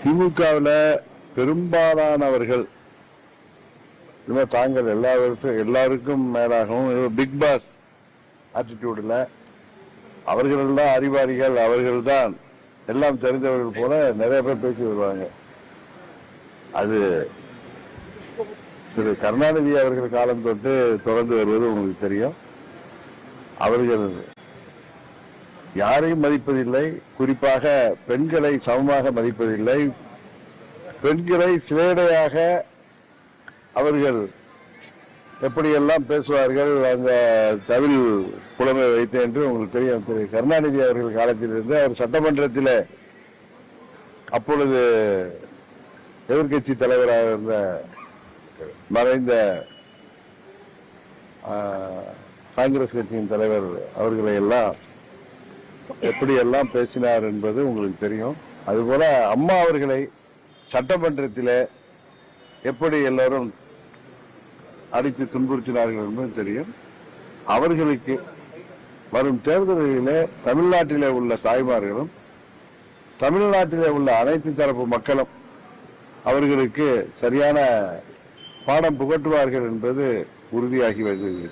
திமுகவில் பெரும்பாலானவர்கள் தாங்கள் எல்லாருக்கும் மேலாகவும் பிக் பாஸ் ஆட்டிடியூட்ல அவர்கள் தான் அறிவாளிகள், அவர்கள் தான் எல்லாம் தெரிந்தவர்கள் போல நிறைய பேர் பேசி வருவாங்க. அது திரு கருணாநிதி அவர்கள் காலம் தொட்டு தொடர்ந்து வருவது உங்களுக்கு தெரியும். அவர்கள் யாரையும் மதிப்பதில்லை, குறிப்பாக பெண்களை சமமாக மதிப்பதில்லை. பெண்களை சிலேடையாக அவர்கள் எப்படியெல்லாம் பேசுவார்கள் அந்த தமிழ் புலமை வைத்து என்று உங்களுக்கு தெரியும். திரு கருணாநிதி அவர்கள் காலத்திலிருந்து அவர் சட்டமன்றத்தில் அப்பொழுது எதிர்கட்சி தலைவராக இருந்த மறைந்த காங்கிரஸ் கட்சியின் தலைவர் அவர்களை எல்லாம் எப்படியெல்லாம் பேசினார் என்பது உங்களுக்கு தெரியும். அதுபோல அம்மா அவர்களை சட்டமன்றத்தில் எப்படி எல்லாரும் அடித்து துன்புறுத்தினார்கள் என்பது தெரியும். அவர்களுக்கு வரும் தேர்தல்களிலே தமிழ்நாட்டிலே உள்ள தாய்மார்களும் தமிழ்நாட்டிலே உள்ள அனைத்து தரப்பு மக்களும் அவர்களுக்கு சரியான பாடம் புகட்டுவார்கள் என்பது உறுதியாகி வருகிறது.